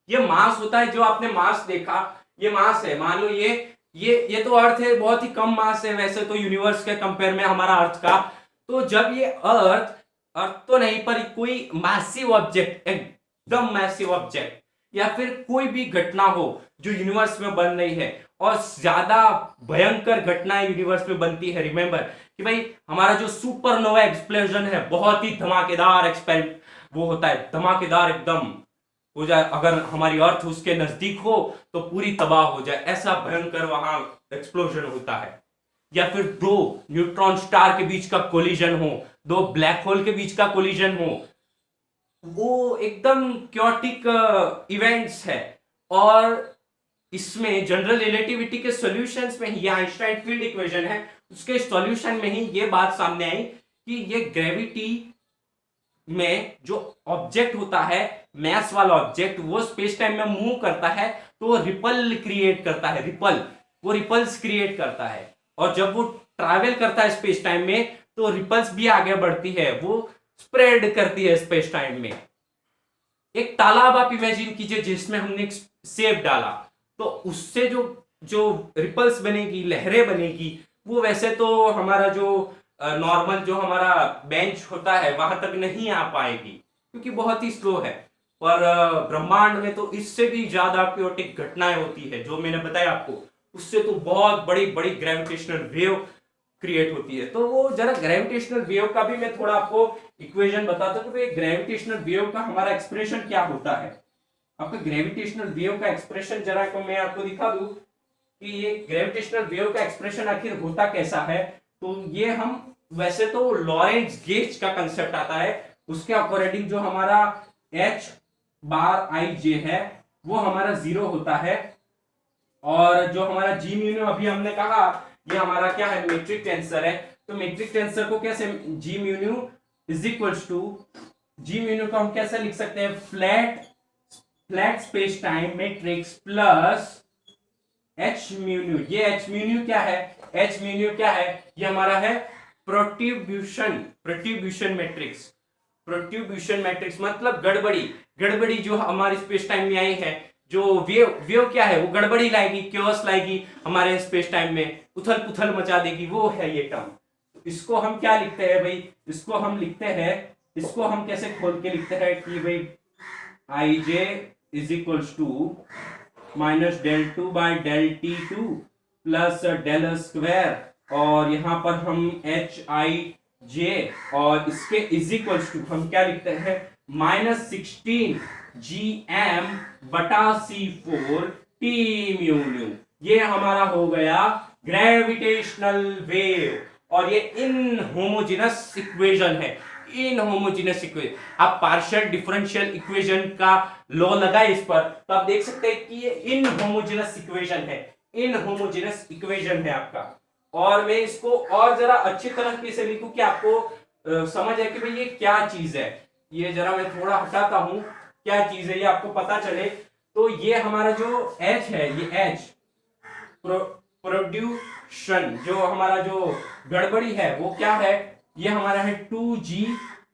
ये मास होता है, जो आपने मास देखा ये मास है। मान लो ये तो अर्थ है, बहुत ही कम मास है वैसे तो यूनिवर्स के कंपेयर में हमारा अर्थ का। तो जब ये अर्थ तो नहीं पर कोई मैसिव ऑब्जेक्ट, एकदम मैसिव ऑब्जेक्ट या फिर कोई भी घटना हो जो यूनिवर्स में बन रही है और ज्यादा भयंकर घटनाएं यूनिवर्स में बनती है। रिमेंबर कि भाई हमारा जो सुपरनोवा एक्सप्लोजन है बहुत ही धमाकेदार वो होता है, धमाकेदार एकदम हो जाए, अगर हमारी अर्थ उसके नजदीक हो तो पूरी तबाह हो जाए, ऐसा भयंकर वहां एक्सप्लोजन होता है। या फिर दो न्यूट्रॉन स्टार के बीच का कोलिजन हो, दो ब्लैक होल के बीच का कोलिजन हो, वो एकदम क्योटिक इवेंट्स है। और इसमें जनरल रिलेटिविटी के सॉल्यूशंस में ही, ये आइंस्टाइन फील्ड इक्वेशन है, उसके सॉल्यूशन में ही ये बात सामने आई कि ये ग्रेविटी में जो ऑब्जेक्ट होता है, मैस वाला ऑब्जेक्ट, वो स्पेस टाइम में मूव करता है तो वो रिपल क्रिएट करता है, वो रिपल्स क्रिएट करता है। और जब वो ट्रैवल करता है स्पेस टाइम में तो रिपल्स भी आगे बढ़ती है, वो स्प्रेड करती है स्पेस टाइम में। एक तालाब आप इमेजिन कीजिए जिसमें हमने एक सेब डाला, तो उससे जो जो रिपल्स बनेगी, लहरें बनेगी, वो वैसे तो हमारा जो नॉर्मल जो हमारा बेंच होता है वहां तक नहीं आ पाएगी क्योंकि बहुत ही स्लो है। पर ब्रह्मांड में तो इससे भी ज्यादा क्योटिक घटनाएं होती है, जो मैंने बताया आपको, उससे तो बहुत बड़ी बड़ी ग्रेविटेशनल वेव क्रिएट होती है। तो वो जरा ग्रेविटेशनल वेव का भी मैं थोड़ा आपको इक्वेशन बताता हूँ कि ग्रेविटेशनल वेव का हमारा एक्सप्रेशन क्या होता है। आपका ग्रेविटेशनल वेव का एक्सप्रेशन जरा को मैं आपको दिखा दूं कि ये ग्रेविटेशनल वेव का एक्सप्रेशन आखिर होता कैसा है। तो ये हम वैसे तो लॉरेंट्ज गेज का कंसेप्ट आता है, उसके अकॉर्डिंग जो हमारा h बार आई जे है वो हमारा 0 होता है, और जो हमारा जी म्यू अभी हमने कहा ये हमारा क्या है, मेट्रिक टेंसर है। तो मेट्रिक टेंसर को कैसे, G mu is equals to, G mu को हम कैसे लिख सकते हैं, flat space time matrix plus H mu. ये एच म्यू क्या है, एच म्यू क्या है, ये हमारा है प्रोट्रीब्यूशन मैट्रिक्स मतलब गड़बड़ी जो हमारे स्पेस टाइम में आई है, जो वेव क्या है, वो गड़बड़ी लाएगी, क्योस लाएगी हमारे स्पेस टाइम में, उथल पुथल मचा देगी, वो है ये टर्म। इसको हम क्या लिखते हैं भाई, इसको हम लिखते हैं, इसको हम कैसे खोल के लिखते हैं कि भाई I J is equals to minus del two by del T two plus del square, और यहां पर हम एच आई जे और इसके इज इक्वल्स टू हम क्या लिखते हैं, -16 जी एम बटा C4 टी म्यू। ये हमारा हो गया ग्रेविटेशनल वेव, और ये इनहोमोजेनस इक्वेशन है, इनहोमोजेनस इक्वेशन। आप पार्शियल डिफरेंशियल इक्वेशन का लॉ लगाए इस पर, तो आप देख सकते हैं कि ये इनहोमोजेनस इक्वेशन है, इनहोमोजेनस इक्वेशन है आपका। और मैं इसको और जरा अच्छी तरह से लिखूं कि आपको समझ है कि भाई ये क्या चीज है। ये जरा मैं थोड़ा हटाता हूं, क्या चीज है ये आपको पता चले। तो ये हमारा जो H है, ये H प्रोड्यूशन, जो हमारा जो गड़बड़ी है वो क्या है, ये हमारा है 2G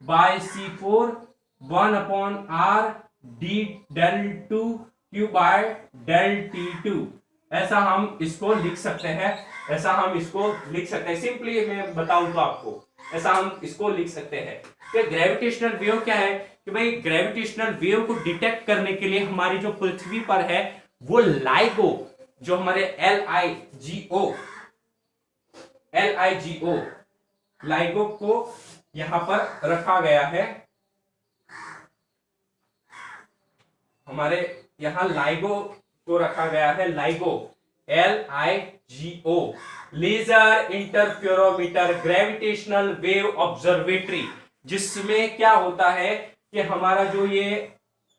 by C4 1/r d del 2 q by del T2। ऐसा हम इसको लिख सकते हैं, ऐसा हम इसको लिख सकते हैं। सिंपली मैं बताऊं तो आपको ऐसा हम इसको लिख सकते हैं। तो ग्रेविटेशनल वेव क्या है कि भाई ग्रेविटेशनल वेव को डिटेक्ट करने के लिए हमारी जो पृथ्वी पर है वो लाइगो, जो हमारे LIGO लाइगो को यहां पर रखा गया है। हमारे यहां लाइगो को रखा गया है, LIGO LIGO, laser interferometer gravitational wave observatory, जिसमें क्या होता है कि हमारा जो ये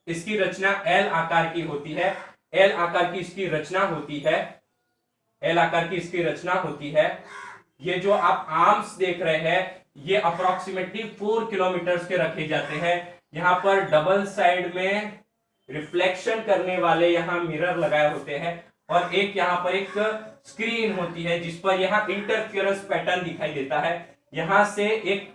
इसकी रचना L आकार की होती है, L आकार की इसकी रचना होती है, L आकार की इसकी रचना होती है। ये जो आप आर्म्स देख रहे हैं ये अप्रोक्सीमेटली 4 किलोमीटर के रखे जाते हैं। यहाँ पर डबल साइड में रिफ्लेक्शन करने वाले यहाँ मिरर लगाए होते हैं, और एक यहाँ पर एक स्क्रीन होती है जिस पर यहाँ इंटरफेरेंस पैटर्न दिखाई देता है। यहाँ से एक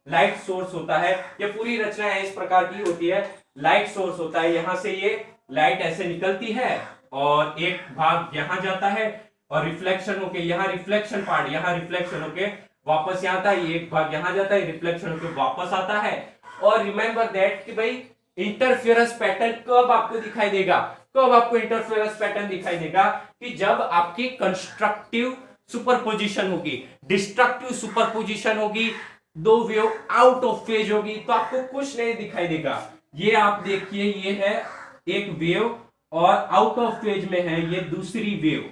लाइट सोर्स होता है, ये पूरी रचना है इस प्रकार की होती है। लाइट सोर्स होता है, यहाँ से ये लाइट ऐसे निकलती है और एक भाग यहाँ जाता है और रिफ्लेक्शन होके यहाँ रिफ्लेक्शन पार्ट, यहाँ रिफ्लेक्शन होके वापस यहाँ आता है, एक भाग यहाँ जाता है, रिफ्लेक्शन होके वापस आता है। और रिमेंबर दैट कि भाई इंटरफेरेंस पैटर्न कब आपको दिखाई देगा, कब आपको इंटरफेरेंस पैटर्न दिखाई देगा कि जब आपकी कंस्ट्रक्टिव सुपरपोजिशन होगी, डिस्ट्रक्टिव सुपरपोजिशन होगी, दो वेव आउट ऑफ फेज होगी तो आपको कुछ नहीं दिखाई देगा। ये आप देखिए, ये है एक वेव और आउट ऑफ फेज में है ये दूसरी वेव,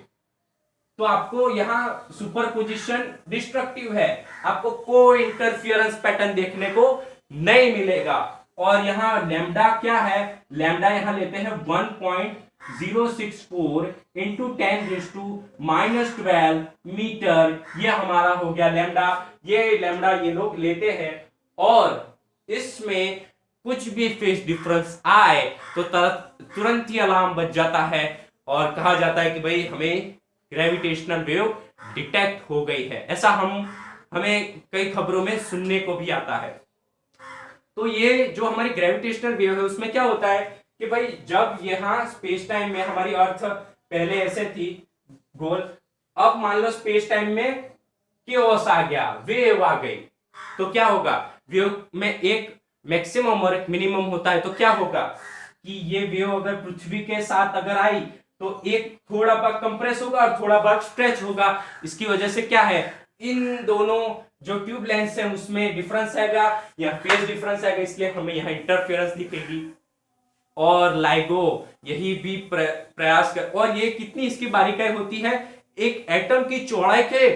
तो आपको यहां सुपरपोजिशन डिस्ट्रक्टिव है, आपको कोई इंटरफियरेंस पैटर्न देखने को नहीं मिलेगा। और यहां लैम्डा क्या है, लैम्डा यहां लेते हैं 1.064 इंटू 10⁻⁻12 मीटर, ये हमारा हो गया लैम्डा। ये लैम्डा ये लोग लेते हैं और इसमें कुछ भी फेज डिफरेंस आए तो तुरंत ही अलार्म बज जाता है और कहा जाता है कि भाई हमें ग्रेविटेशनल वेव डिटेक्ट हो गई है। ऐसा हमें कई खबरों में सुनने को भी आता है। तो ये जो हमारी ग्रेविटेशनल वेव है उसमें क्या होता है कि भाई जब यहाँ स्पेस टाइम में हमारी अर्थ पहले ऐसे थी गोल, अब मान लो स्पेस टाइम में केओस आ गया, वेव आ गई, तो क्या होगा, वेव में एक मैक्सिमम और एक मिनिमम होता है। तो क्या होगा कि ये वेव अगर पृथ्वी के साथ अगर आई तो एक थोड़ा भाग कंप्रेस होगा और थोड़ा भाग स्ट्रेच होगा। इसकी वजह से क्या है, इन दोनों जो ट्यूब लेंस है उसमें डिफरेंस आएगा या फेज डिफरेंस आएगा, इसलिए हमें यहाँ इंटरफेरेंस दिखेगी। और लाइगो यही भी प्रयास कर, और ये कितनी इसकी बारीकाई होती है, एक एटम की चौड़ाई के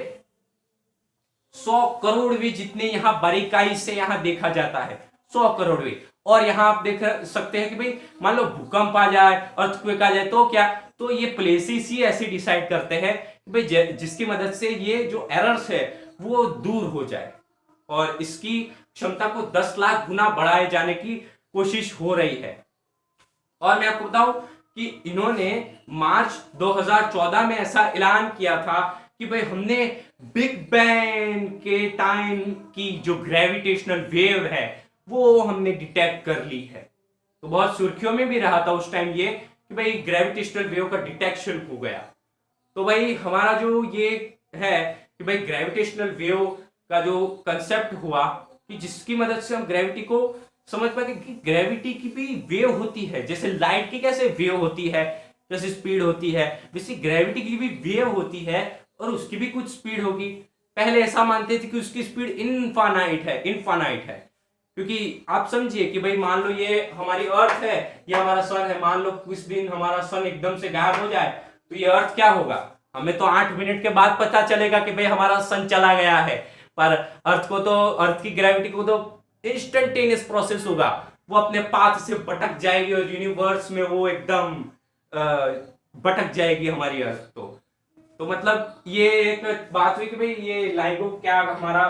100 करोड़वीं जितने यहाँ बारीकाई से यहाँ देखा जाता है, 100 करोड़वीं। और यहाँ आप देख सकते हैं कि भाई मान लो भूकंप आ जाए, अर्थक्वेक आ जाए तो क्या, तो ये प्लेसेस ही ऐसे डिसाइड करते हैं कि भाई जिसकी मदद से ये जो एरर्स है वो दूर हो जाए, और इसकी क्षमता को 10 लाख गुना बढ़ाए जाने की कोशिश हो रही है। और मैं आपको बताऊं कि इन्होंने मार्च 2014 में ऐसा ऐलान किया था कि भाई हमने बिग बैंग के टाइम की जो ग्रेविटेशनल वेव है वो हमने डिटेक्ट कर ली है। तो बहुत सुर्खियों में भी रहा था उस टाइम ये कि भाई ग्रेविटेशनल वेव का डिटेक्शन हो गया। तो भाई हमारा जो ये है कि भाई ग्रेविटेशनल वेव का जो कंसेप्ट हुआ कि जिसकी मदद से हम ग्रेविटी को समझ पाए कि ग्रेविटी की भी वेव होती है, जैसे लाइट की कैसे वेव होती है, जैसे स्पीड होती है, वैसे ग्रेविटी की भी वेव होती है और उसकी भी कुछ स्पीड होगी। पहले ऐसा मानते थे कि उसकी स्पीड इनफाइनाइट है, क्योंकि आप समझिए कि भाई मान लो ये हमारी अर्थ है, ये हमारा सन है, मान लो कुछ दिन हमारा सन एकदम से गायब हो जाए तो ये अर्थ क्या होगा, हमें तो 8 मिनट के बाद पता चलेगा कि भाई हमारा सन चला गया है, पर अर्थ की ग्रेविटी को तो इंस्टेंटेनियस प्रोसेस होगा, वो अपने पाथ से भटक जाएगी और यूनिवर्स में वो एकदम भटक जाएगी हमारी अर्थ। तो मतलब ये एक बात हुई कि भाई ये लाइगो क्या हमारा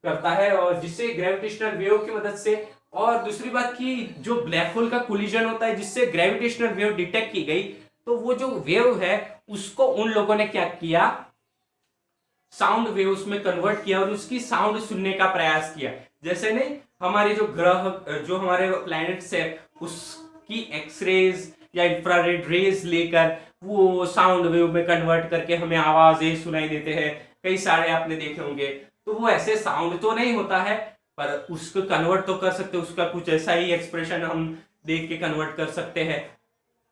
करता है और जिससे ग्रेविटेशनल वेव की मदद से। और दूसरी बात की जो ब्लैक होल का कोलिजन होता है जिससे ग्रेविटेशनल वेव डिटेक्ट की गई, तो वो जो वेव है उसको उन लोगों ने क्या किया, साउंड वेव उसमें कन्वर्ट किया और उसकी साउंड सुनने का प्रयास किया। जैसे नहीं हमारे जो ग्रह, जो हमारे प्लैनेट्स है उसकी एक्सरेज या इंफ्रारेड रेज लेकर वो साउंड वेव में कन्वर्ट करके हमें आवाजें सुनाई देते हैं, कई सारे आपने देखे होंगे। तो वो ऐसे साउंड तो नहीं होता है पर उसको कन्वर्ट तो कर सकते हैं, उसका कुछ ऐसा ही एक्सप्रेशन हम देख के कन्वर्ट कर सकते हैं।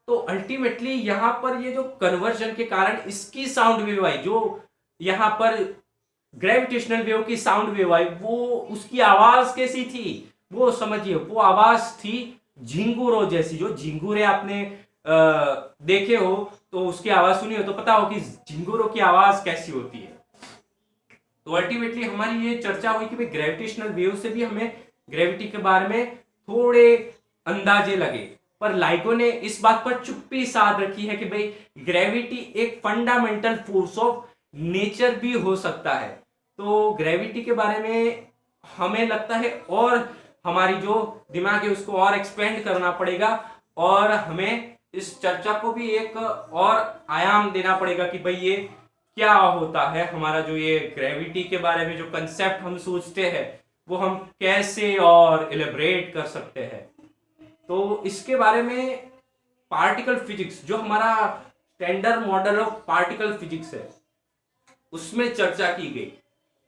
तो अल्टीमेटली यहाँ पर ये जो कन्वर्जन के कारण इसकी साउंड वेव आई, जो यहाँ पर ग्रेविटेशनल वेव की साउंड वेव आई, वो उसकी आवाज कैसी थी वो समझिए, वो आवाज थी झिंगुरों जैसी। जो झिंगुरे आपने देखे हो तो उसकी आवाज सुनी हो तो पता हो कि झिंगुरों की आवाज कैसी होती है। तो अल्टीमेटली हमारी ये चर्चा हुई कि भाई ग्रेविटेशनल वेव से भी हमें ग्रेविटी के बारे में थोड़े अंदाजे लगे, पर लाइगो ने इस बात पर चुप्पी साध रखी है कि भाई ग्रेविटी एक फंडामेंटल फोर्स ऑफ नेचर भी हो सकता है। तो ग्रेविटी के बारे में हमें लगता है और हमारी जो दिमाग है उसको और एक्सपेंड करना पड़ेगा और हमें इस चर्चा को भी एक और आयाम देना पड़ेगा कि भाई ये क्या होता है, हमारा जो ये ग्रेविटी के बारे में जो कंसेप्ट हम सोचते हैं वो हम कैसे और एलिब्रेट कर सकते हैं। तो इसके बारे में पार्टिकल फिजिक्स, जो हमारा standard model of particle physics है, उसमें चर्चा की गई।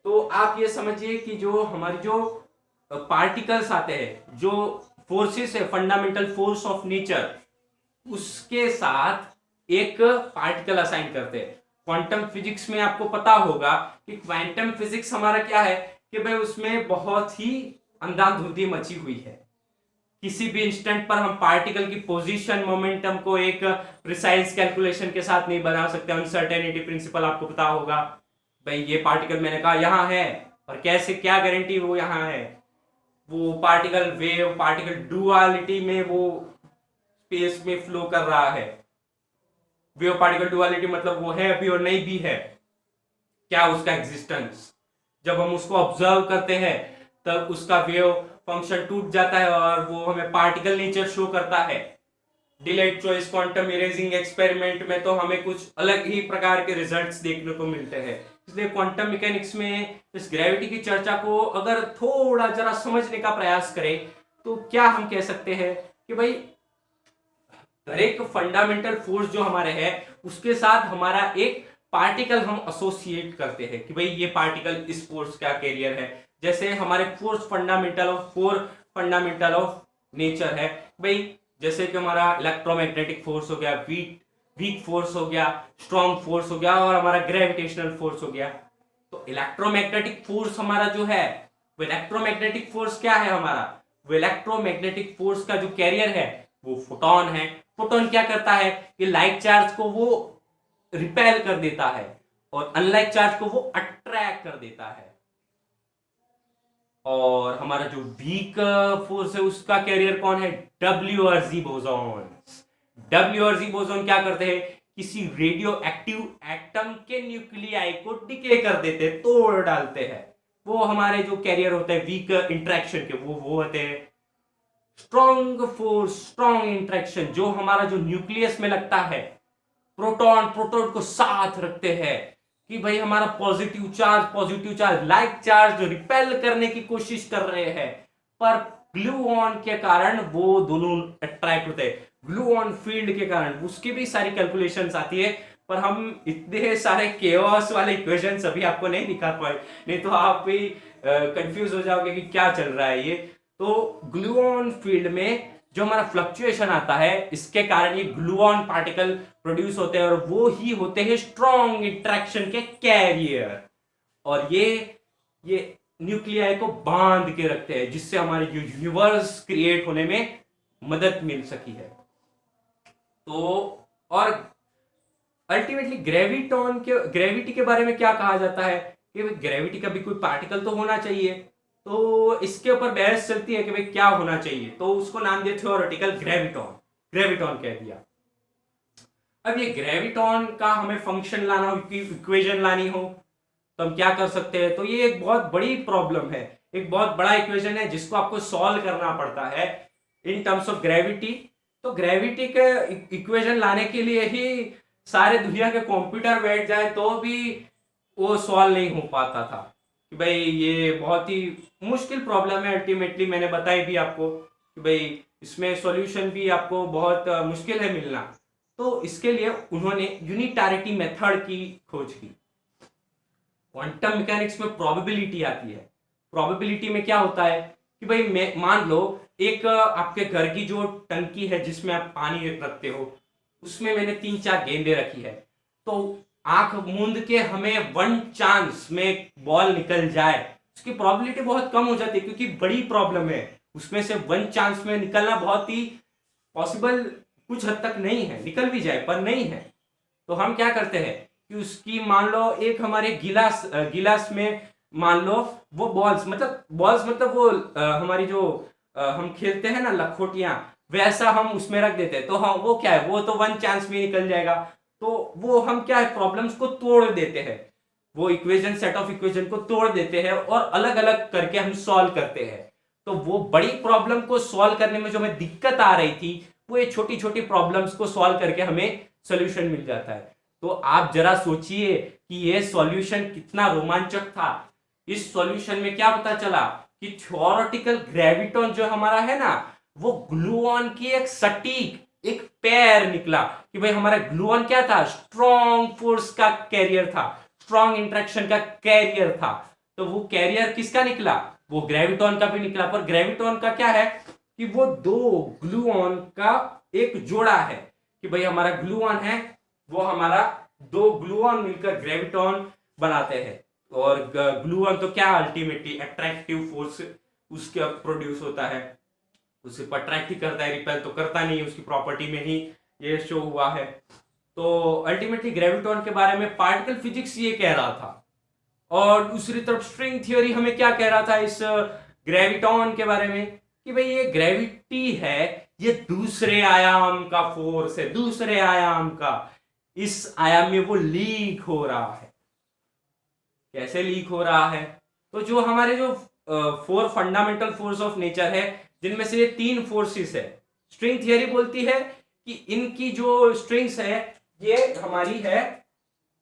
तो आप ये समझिए कि जो हमारी जो पार्टिकल्स आते हैं, जो फोर्सेस है, फंडामेंटल फोर्स ऑफ नेचर, उसके साथ एक पार्टिकल असाइन करते हैं। क्वांटम फिजिक्स में आपको पता होगा कि क्वांटम फिजिक्स हमारा क्या है कि भाई उसमें बहुत ही अंधाधुंधी मची हुई है। किसी भी इंस्टेंट पर हम पार्टिकल की पोजीशन मोमेंटम को एक प्रिसाइज कैलकुलेशन के साथ नहीं बना सकते। अनसर्टेनिटी प्रिंसिपल आपको पता होगा, भाई ये पार्टिकल मैंने कहा यहां है, और कैसे क्या गारंटी वो यहां है। वो पार्टिकल वेव पार्टिकल डुअलिटी में वो स्पेस में फ्लो कर रहा है। वेव पार्टिकल डुअलिटी मतलब वो है भी और नहीं भी है, क्या उसका एग्जिस्टेंस। जब हम उसको ऑब्जर्व करते हैं तब उसका वेव फंक्शन टूट जाता है और वो हमें पार्टिकल नेचर शो करता है। Delayed choice quantum erasing experiment में तो हमें कुछ अलग ही प्रकार के रिजल्ट्स देखने को मिलते हैं। इसलिए क्वांटम मैकेनिक्स में इस ग्रेविटी की चर्चा को अगर थोड़ा जरा समझने का प्रयास करें तो क्या हम कह सकते हैं कि भाई हर एक फंडामेंटल फोर्स जो हमारे है उसके साथ हमारा एक पार्टिकल हम एसोसिएट करते हैं कि भाई ये पार्टिकल इस फोर्स का कैरियर है। जैसे हमारे फोर फंडामेंटल ऑफ नेचर है भाई, जैसे कि हमारा इलेक्ट्रोमैग्नेटिक फोर्स हो गया, वीक फोर्स हो गया, स्ट्रॉन्ग फोर्स हो गया, और हमारा ग्रेविटेशनल फोर्स हो गया। तो इलेक्ट्रोमैग्नेटिक फोर्स हमारा जो है वो इलेक्ट्रोमैग्नेटिक फोर्स क्या है हमारा, वो इलेक्ट्रोमैग्नेटिक फोर्स का जो कैरियर है वो फोटोन है। फोटोन क्या करता है कि लाइट चार्ज को वो रिपेल कर देता है और अनलाइक चार्ज को वो अट्रैक्ट कर देता है। और हमारा जो वीक फोर्स है उसका कैरियर कौन है, WRZ बोसॉन्स। WRZ बोसॉन क्या करते हैं, किसी रेडियो एक्टिव एटम के न्यूक्लियाई को डिके कर देते हैं, तोड़ डालते हैं। वो हमारे जो कैरियर होते हैं वीक इंटरेक्शन के वो होते हैं। स्ट्रॉन्ग फोर्स स्ट्रॉन्ग इंटरेक्शन जो हमारा जो न्यूक्लियस में लगता है, प्रोटॉन को साथ रखते हैं कि भाई हमारा positive charge like charge repel करने की कोशिश कर रहे हैं, पर ग्लूऑन के कारण वो दोनों अट्रैक्ट होते हैं। ग्लूऑन फील्ड के कारण उसकी भी सारी कैलकुलेशंस आती है, पर हम इतने सारे केओस वाले इक्वेशंस अभी आपको नहीं दिखा पाए, नहीं तो आप भी कंफ्यूज हो जाओगे कि क्या चल रहा है ये। तो ग्लूऑन फील्ड में जो हमारा फ्लक्चुएशन आता है इसके कारण ये ग्लूऑन पार्टिकल प्रोड्यूस होते हैं और वो ही होते हैं स्ट्रॉन्ग इंटरेक्शन के कैरियर, और ये न्यूक्लियाई को बांध के रखते हैं जिससे हमारे जो यूनिवर्स क्रिएट होने में मदद मिल सकी है। तो और अल्टीमेटली ग्रेविटी के बारे में क्या कहा जाता है कि ग्रेविटी का भी कोई पार्टिकल तो होना चाहिए। तो इसके ऊपर बहस चलती है कि भाई क्या होना चाहिए, तो उसको नाम दिया थ्योरेटिकल ग्रेविटॉन कह दिया। अब ये ग्रेविटॉन का हमें फंक्शन लाना हो, इक्वेशन लानी हो, तो हम क्या कर सकते हैं, तो ये एक बहुत बड़ी प्रॉब्लम है, एक बहुत बड़ा इक्वेशन है जिसको आपको सॉल्व करना पड़ता है इन टर्म्स ऑफ ग्रेविटी। तो ग्रेविटी के इक्वेशन लाने के लिए ही सारे दुनिया के कंप्यूटर बैठ जाए तो भी वो सॉल्व नहीं हो पाता था कि भाई ये बहुत ही मुश्किल प्रॉब्लम है। अल्टीमेटली मैंने बताई भी आपको कि भाई इसमें सॉल्यूशन भी आपको बहुत मुश्किल है मिलना। तो इसके लिए उन्होंने यूनिटैरिटी मेथड की खोज की। क्वांटम मैकेनिक्स में प्रोबेबिलिटी आती है। प्रोबेबिलिटी में क्या होता है कि भाई मान लो एक आपके घर की जो टंकी है जिसमें आप पानी रखते हो, उसमें मैंने 3-4 गेंदें रखी है, तो आंख मूंद के हमें 1 चांस में बॉल निकल जाए, उसकी प्रोबेबिलिटी बहुत कम हो जाती है क्योंकि बड़ी प्रॉब्लम है, उसमें से 1 चांस में निकलना बहुत ही पॉसिबल कुछ हद तक नहीं है, निकल भी जाए पर नहीं है। तो हम क्या करते हैं कि उसकी मान लो एक हमारे गिलास में मान लो वो बॉल्स मतलब वो हमारी जो हम खेलते हैं ना लखोटियां, वैसा हम उसमें रख देते हैं। तो हाँ वो क्या है, वो तो 1 चांस में निकल जाएगा। तो वो हम क्या है प्रॉब्लम्स को तोड़ देते हैं, वो इक्वेशन सेट ऑफ इक्वेशन को तोड़ देते हैं और अलग अलग करके हम सॉल्व करते हैं। तो वो बड़ी प्रॉब्लम को सॉल्व करने में जो हमें दिक्कत आ रही थी वो ये छोटी छोटी प्रॉब्लम्स को सॉल्व करके हमें सोल्यूशन मिल जाता है। तो आप जरा सोचिए कि ये सॉल्यूशन कितना रोमांचक था। इस सॉल्यूशन में क्या पता चला कि थ्योरेटिकल ग्रेविटॉन जो हमारा है ना, वो ग्लूऑन की एक सटीक एक पैर निकला कि भाई हमारा ग्लूऑन क्या था, स्ट्रॉन्ग फोर्स का कैरियर था, स्ट्रॉन्ग इंटरेक्शन का कैरियर था। तो वो कैरियर किसका निकला, वो ग्रेविटॉन का भी निकला। पर ग्रेविटॉन का क्या है कि वो दो ग्लूऑन का एक जोड़ा है, कि भाई हमारा ग्लूऑन है, वो हमारा दो ग्लूऑन मिलकर ग्रेविटॉन बनाते हैं। और ग्लूऑन तो क्या अल्टीमेटली अट्रैक्टिव फोर्स उसका प्रोड्यूस होता है, उसे अट्रैक्ट ही करता है, रिपेल तो करता नहीं, उसकी प्रॉपर्टी में ही ये शो हुआ है। तो अल्टीमेटली ग्रेविटॉन के बारे में पार्टिकल फिजिक्स ये कह रहा था, और दूसरी तरफ स्ट्रिंग थ्योरी हमें क्या कह रहा था इस ग्रेविटॉन के बारे में, कि भाई ये ग्रेविटी है, ये दूसरे आयाम का फोर्स है, दूसरे आयाम का, इस आयाम में वो लीक हो रहा है। कैसे लीक हो रहा है? तो जो हमारे जो four fundamental force of nature है, जिनमें से ये तीन फोर्सेस है, स्ट्रिंग थियरी बोलती है कि इनकी जो स्ट्रिंग्स है ये हमारी है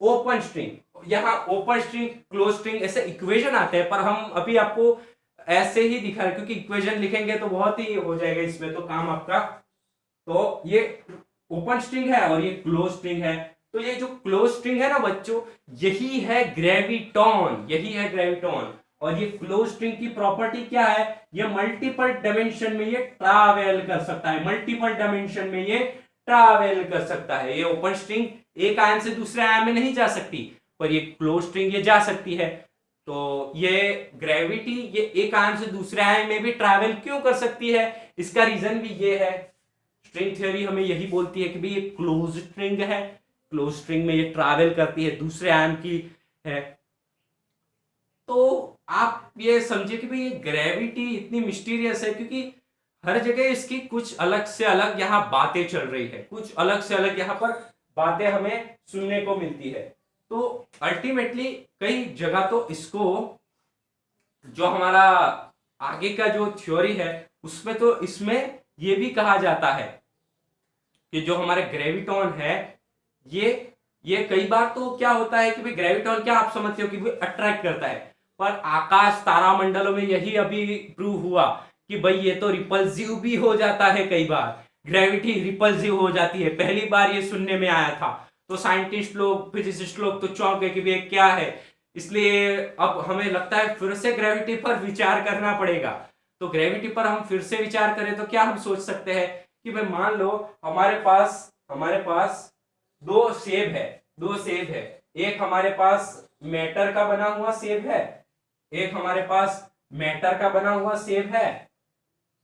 ओपन स्ट्रिंग। यहाँ ओपन स्ट्रिंग, क्लोज स्ट्रिंग ऐसे इक्वेशन आते हैं, पर हम अभी आपको ऐसे ही दिखा रहे, क्योंकि इक्वेशन लिखेंगे तो बहुत ही हो जाएगा इसमें तो काम आपका। तो ये ओपन स्ट्रिंग है और ये क्लोज स्ट्रिंग है। तो ये जो क्लोज स्ट्रिंग है ना बच्चों, यही है ग्रेविटॉन, यही है ग्रेविटॉन। और ये क्लोज स्ट्रिंग की प्रॉपर्टी क्या है? ये मल्टीपल डायमेंशन में ये ट्रैवल कर सकता है, मल्टीपल डायमेंशन में ये ट्रैवल कर सकता है। ये ओपन स्ट्रिंग एक आयाम से दूसरे आयाम में नहीं जा सकती, पर ये क्लोज स्ट्रिंग ये जा सकती है। तो ये ग्रेविटी ये एक आयाम से दूसरे आयाम में भी ट्रैवल क्यों कर सकती है? इसका रीजन भी ये है, स्ट्रिंग थ्योरी हमें यही बोलती है कि भाई ये क्लोज स्ट्रिंग है, क्लोज स्ट्रिंग में ये ट्रैवल करती है, दूसरे आयाम की है। तो आप ये समझिए कि भाई ये ग्रेविटी इतनी मिस्टीरियस है, क्योंकि हर जगह इसकी कुछ अलग से अलग यहाँ बातें चल रही है, कुछ अलग से अलग यहाँ पर बातें हमें सुनने को मिलती है। तो अल्टीमेटली कई जगह तो इसको जो हमारा आगे का जो थ्योरी है उसमें तो इसमें ये भी कहा जाता है कि जो हमारे ग्रेविटॉन है ये कई बार तो क्या होता है कि भाई ग्रेविटॉन क्या आप समझते हो कि वो अट्रैक्ट करता है, पर आकाश तारामंडलों में यही अभी प्रूव हुआ कि भाई ये तो रिपल्सिव भी हो जाता है। कई बार ग्रेविटी रिपल्सिव हो जाती है, पहली बार ये सुनने में आया था। तो साइंटिस्ट लोग, फिजिसिस्ट लोग तो चौंक गए कि भाई क्या है। इसलिए अब हमें लगता है फिर से ग्रेविटी पर विचार करना पड़ेगा। तो ग्रेविटी पर हम फिर से विचार करें तो क्या हम सोच सकते हैं कि भाई मान लो हमारे पास दो सेब है, एक हमारे पास मैटर का बना हुआ सेब है, एक हमारे पास मैटर का बना हुआ सेब है।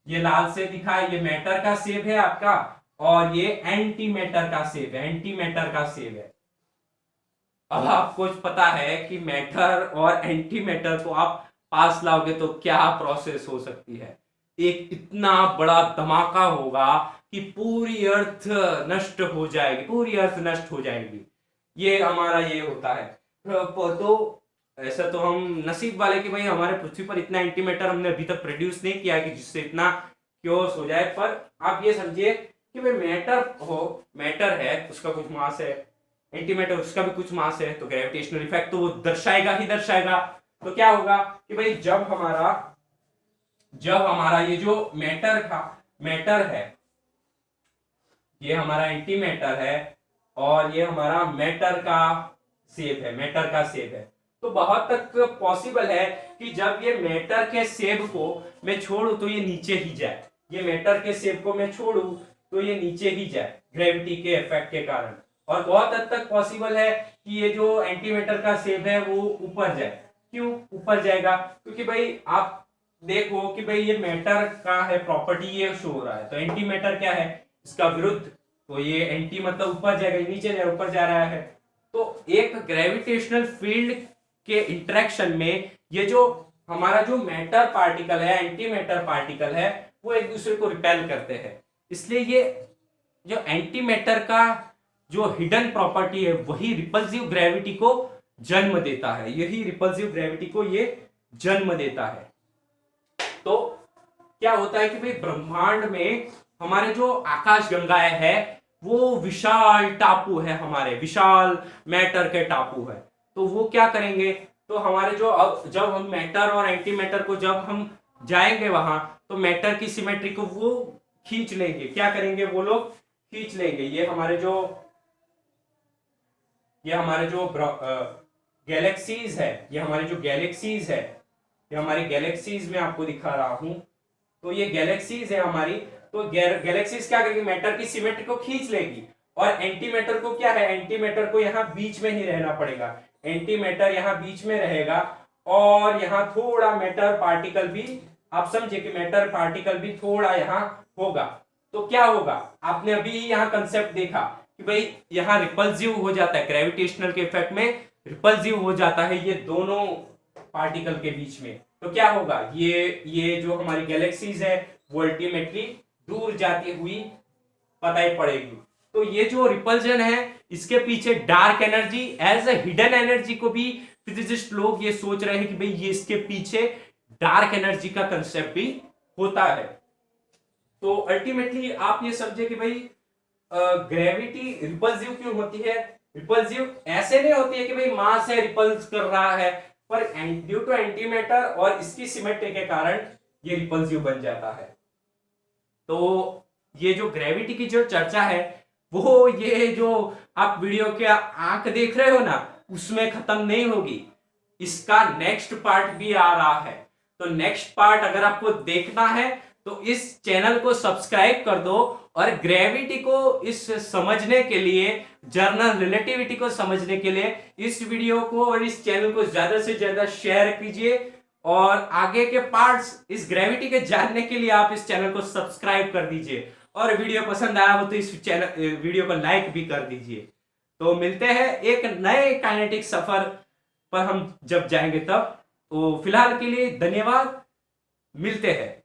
ये लाल से दिखा है, ये मैटर का सेब है आपका, और ये एंटी मैटर का सेब है, एंटी मैटर का सेब है। अब आपको पता है कि मैटर और एंटी मैटर को आप पास लाओगे तो क्या प्रोसेस हो सकती है? एक इतना बड़ा धमाका होगा कि पूरी अर्थ नष्ट हो जाएगी, पूरी अर्थ नष्ट हो जाएगी। ये हमारा ये होता है। तो ऐसा तो हम नसीब वाले कि भाई हमारे पृथ्वी पर इतना एंटी मैटर हमने अभी तक प्रोड्यूस नहीं किया कि जिससे इतना क्योस हो जाए। पर आप ये समझिए कि भाई मैटर है, उसका कुछ मास है, एंटी मैटर उसका भी कुछ मास है, तो ग्रेविटेशनल इफेक्ट तो वो दर्शाएगा ही दर्शाएगा। तो क्या होगा कि भाई जब हमारा ये जो मैटर है, ये हमारा एंटी मैटर है, और ये हमारा मैटर का सेब है। तो बहुत तक पॉसिबल है कि जब ये मैटर के सेब को मैं छोड़ू तो ये नीचे ही जाए, ये मैटर के सेब को मैं छोड़ू तो ये नीचे ही जाए ग्रेविटी के इफेक्ट के कारण। और बहुत हद तक पॉसिबल है कि ये जो एंटी मैटर का सेब है वो ऊपर जाए। क्यों ऊपर जाएगा? क्योंकि भाई आप देखो कि भाई ये मैटर का है प्रॉपर्टी, ये शो हो रहा है, तो एंटी मैटर क्या है? इसका विरुद्ध। तो ये एंटी मतलब ऊपर जाएगा, नीचे जाए, ऊपर जा रहा है। तो एक ग्रेविटेशनल फील्ड के इंटरेक्शन में ये जो हमारा जो मैटर पार्टिकल है, एंटी मैटर पार्टिकल है, वो एक दूसरे को रिपेल करते हैं। इसलिए ये जो एंटी मैटर का जो हिडन प्रॉपर्टी है वही रिपल्सिव ग्रेविटी को जन्म देता है, यही रिपल्सिव ग्रेविटी को ये जन्म देता है। तो क्या होता है कि भाई ब्रह्मांड में हमारे जो आकाश गंगाएं है वो विशाल टापू है, हमारे विशाल मैटर के टापू है। तो वो क्या करेंगे? तो हमारे जो जब हम मैटर और एंटी मैटर को जब हम जाएंगे वहां, तो मैटर की सिमेट्री को वो खींच लेंगे। क्या करेंगे? वो लोग खींच लेंगे। ये हमारे जो गैलेक्सीज है, ये हमारी गैलेक्सीज में आपको दिखा रहा हूं। तो ये गैलेक्सीज है हमारी, तो गैलेक्सीज क्या करेगी, मैटर की सिमेट्री को खींच लेगी, और एंटी मैटर को क्या है, एंटी मैटर को यहाँ बीच में ही रहना पड़ेगा, एंटी मैटर यहाँ बीच में रहेगा, और यहाँ थोड़ा मैटर पार्टिकल भी, आप समझे कि मैटर पार्टिकल भी थोड़ा यहाँ होगा। तो क्या होगा, आपने अभी यहाँ कंसेप्ट देखा कि भाई यहाँ रिपल्सिव हो जाता है, ग्रेविटेशनल के इफेक्ट में रिपल्सिव हो जाता है ये दोनों पार्टिकल के बीच में। तो क्या होगा, ये जो हमारी गैलेक्सीज है वो अल्टीमेटली दूर जाती हुई पता ही पड़ेगी। तो ये जो रिपल्जन है इसके पीछे dark energy as a hidden energy को भी फिजिसिस्ट लोग ये सोच रहे हैं कि भाई ये इसके पीछे डार्क एनर्जी का कंसेप्ट भी होता है। तो अल्टीमेटली आप ये समझे कि भाई ग्रेविटी रिपल्सिव क्यों होती है, रिपल्सिव ऐसे नहीं होती है कि भाई मास है रिपल्स कर रहा है, पर ड्यू टू एंटी मैटर और इसकी सिमेट्री के कारण ये रिपल्सिव बन जाता है। तो ये जो ग्रेविटी की जो चर्चा है वो ये जो आप वीडियो के आंख देख रहे हो ना उसमें खत्म नहीं होगी, इसका नेक्स्ट पार्ट भी आ रहा है। तो नेक्स्ट पार्ट अगर आपको देखना है तो इस चैनल को सब्सक्राइब कर दो, और ग्रेविटी को इस समझने के लिए, जनरल रिलेटिविटी को समझने के लिए इस वीडियो को और इस चैनल को ज्यादा से ज्यादा शेयर कीजिए, और आगे के पार्ट्स इस ग्रेविटी के जानने के लिए आप इस चैनल को सब्सक्राइब कर दीजिए, और वीडियो पसंद आया हो तो इस चैनल वीडियो को लाइक भी कर दीजिए। तो मिलते हैं एक नए काइनेटिक सफर पर हम जब जाएंगे तब। तो फिलहाल के लिए धन्यवाद, मिलते हैं।